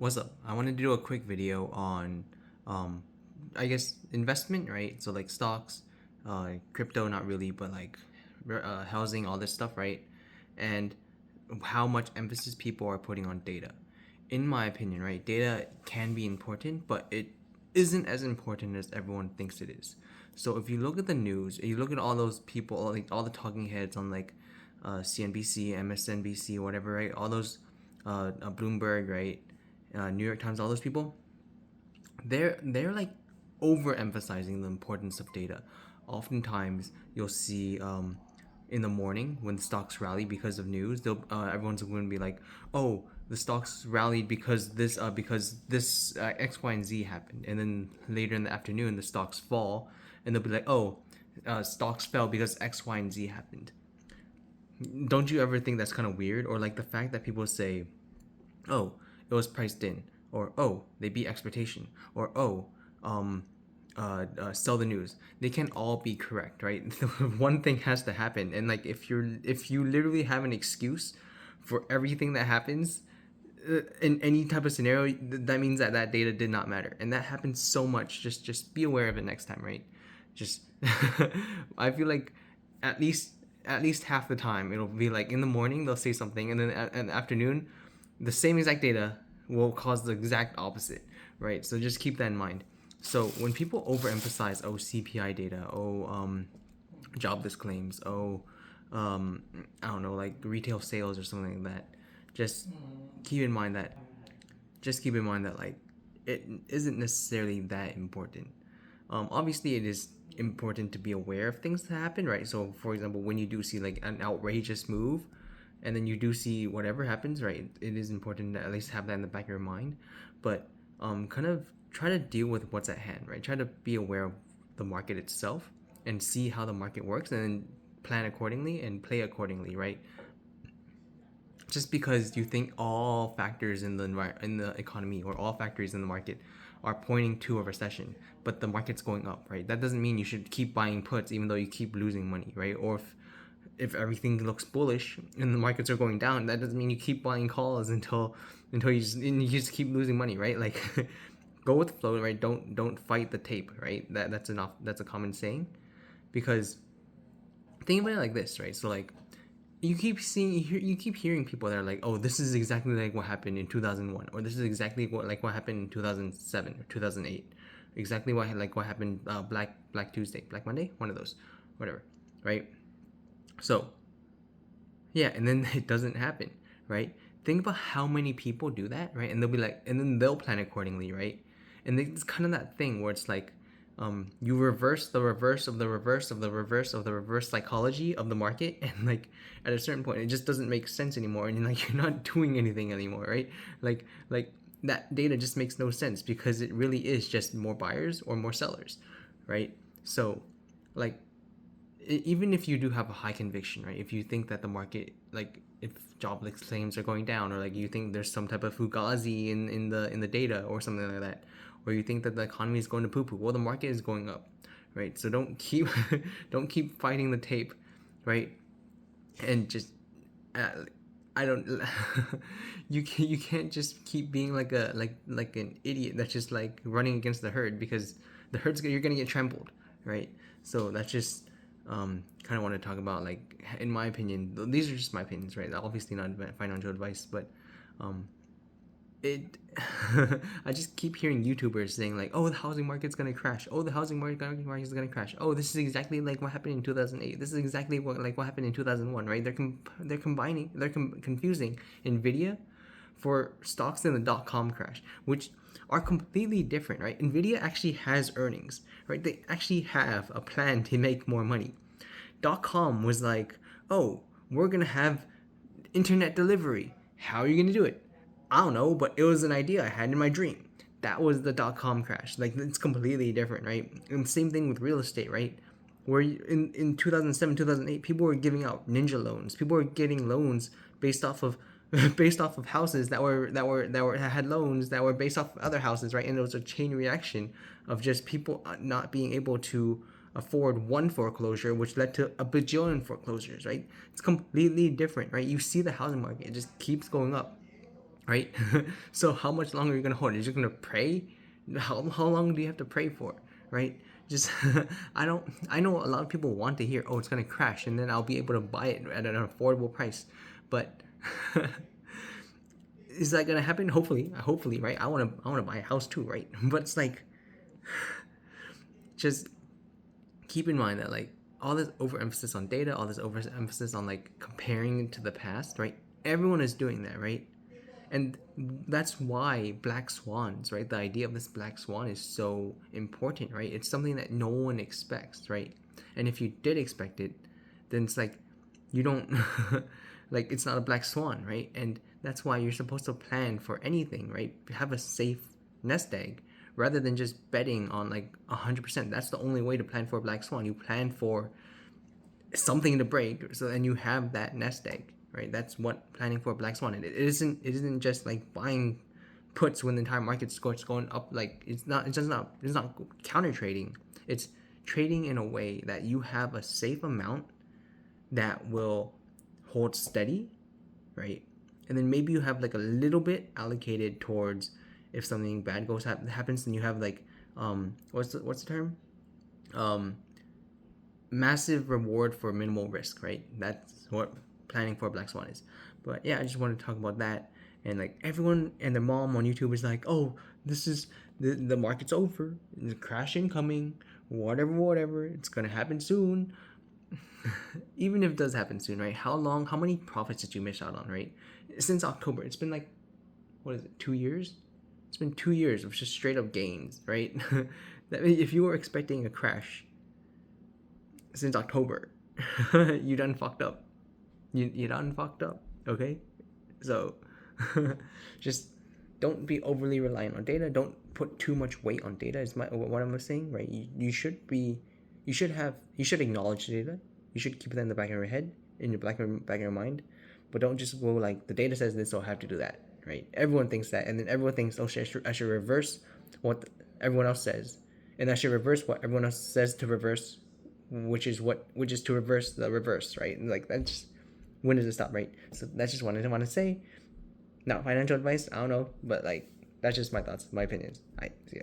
What's up? I wanted to do a quick video on, um, I guess investment, right? So like stocks, crypto, not really, but like housing, all this stuff, right? And how much emphasis people are putting on data. In my opinion, right? Data can be important, but it isn't as important as everyone thinks it is. So if you look at the news, you look at all those people, like all the talking heads on like CNBC, MSNBC, whatever, right? All those Bloomberg, right? New York Times, all those people, they're like overemphasizing the importance of data. Oftentimes, you'll see in the morning when the stocks rally because of news, they'll everyone's going to be like, "Oh, the stocks rallied because this X, Y, and Z happened," and then later in the afternoon, the stocks fall, and they'll be like, "Oh, stocks fell because X, Y, and Z happened." Don't you ever think that's kind of weird? Or like the fact that people say, oh, it was priced in, or oh, they beat expectation, or oh, um, sell the news. They can't all be correct, right? One thing has to happen, and like if you literally have an excuse for everything that happens in any type of scenario, that means that that data did not matter, and that happens so much. Just be aware of it next time, right? Just I feel like at least at least half the time it'll be like in the morning they'll say something, and then in the afternoon the same exact data will cause the exact opposite, right? So just keep that in mind. So when people overemphasize, oh, CPI data, oh, jobless claims, oh, I don't know, like retail sales or something like that, just keep in mind that, just keep in mind that like it isn't necessarily that important. Obviously, it is important to be aware of things that happen, right? So, for example, when you do see like an outrageous move, and then you do see whatever happens, right? It is important to at least have that in the back of your mind, but kind of try to deal with what's at hand, right? Try to be aware of the market itself and see how the market works, and then plan accordingly and play accordingly, right? Just because you think all factors in the economy or all factors in the market are pointing to a recession, but the market's going up, right? That doesn't mean you should keep buying puts even though you keep losing money, right? Or if everything looks bullish and the markets are going down, that doesn't mean you keep buying calls until you just keep losing money, right? Like go with the flow, right? Don't fight the tape, right? That's enough. That's a common saying, because think about it like this, right? So like you keep hearing people that are like, oh, this is exactly like what happened in 2001, or this is exactly what happened in 2007 or 2008, exactly what happened Black Tuesday, Black Monday, one of those, whatever, right? So yeah, and then it doesn't happen, right? Think about how many people do that, right? And they'll be like, and then they'll plan accordingly, right? And it's kind of that thing where it's like, you reverse the reverse of the reverse of the reverse of the reverse psychology of the market, and like at a certain point, it just doesn't make sense anymore, and like you're not doing anything anymore, right? Like that data just makes no sense because it really is just more buyers or more sellers, right? So, like even if you do have a high conviction, right? If you think that the market, like if jobless claims are going down, or like you think there's some type of fugazi in the data or something like that, or you think that the economy is going to poo poo, well, the market is going up, right? So don't keep don't keep fighting the tape, right? And just uh, I don't you can't just keep being like a like an idiot that's just like running against the herd, because the herd's you're gonna get trampled, right? So that's just kind of want to talk about, like, in my opinion, these are just my opinions, right? Obviously not financial advice, but um it I just keep hearing YouTubers saying like, oh, the housing market's gonna crash, oh, the housing market's gonna crash, oh, this is exactly like what happened in 2008, this is exactly what happened in 2001, right? They're combining, confusing Nvidia for stocks in the dot-com crash, which are completely different, right? Nvidia actually has earnings, right? They actually have a plan to make more money. Dot-com was like, oh, we're gonna have internet delivery. How are you gonna do it? I don't know, but it was an idea I had in my dream. That was the dot-com crash. Like, it's completely different, right? And same thing with real estate, right? Where in 2007, 2008, people were giving out ninja loans. People were getting loans based off of based off of houses that had loans that were based off of other houses, right? And it was a chain reaction of just people not being able to afford one foreclosure, which led to a bajillion foreclosures, right? It's completely different, right? You see the housing market, it just keeps going up. right? So how much longer are you gonna hold? You're just gonna pray? How long do you have to pray for, right? Just I know a lot of people want to hear, oh, it's gonna crash, and then I'll be able to buy it at an affordable price, but is that gonna happen? Hopefully, right? I wanna buy a house too, right? But it's like, just keep in mind that like all this overemphasis on data, all this overemphasis on like comparing to the past, right? Everyone is doing that, right? And that's why black swans, right? The idea of this black swan is so important, right? It's something that no one expects, right? And if you did expect it, then it's like you don't like it's not a black swan, right? And that's why you're supposed to plan for anything, right? Have a safe nest egg rather than just betting on like 100%. That's the only way to plan for a black swan. You plan for something to break, so then you have that nest egg, right? That's what planning for a black swan. It isn't just like buying puts when the entire market's going up. Like it's not counter trading. It's trading in a way that you have a safe amount that will hold steady, right? And then maybe you have like a little bit allocated towards if something bad happens, then you have like what's the term? Um, Massive reward for minimal risk, right? That's what planning for a black swan is. But yeah, I just wanted to talk about that. And like everyone and their mom on YouTube is like, oh, this is the market's over, the crashing coming, whatever, it's gonna happen soon. Even if it does happen soon, right? How many profits did you miss out on, right? Since October, it's been like, what is it, 2 years? It's been 2 years of just straight up gains, right? That means if you were expecting a crash since October, you done fucked up. You done fucked up. Okay, so just don't be overly reliant on data. Don't put too much weight on data. Is what I'm saying, right? You should acknowledge data. You should keep it in the back of your head, in your back of your mind, but don't just go like the data says this, so I have to do that, right? Everyone thinks that, and then everyone thinks, oh, I should reverse what everyone else says, and I should reverse what everyone else says to reverse, which is to reverse the reverse, right? And like that just, when does it stop, right? So that's just what I want to say. Not financial advice, I don't know, but like that's just my thoughts, my opinions. See ya.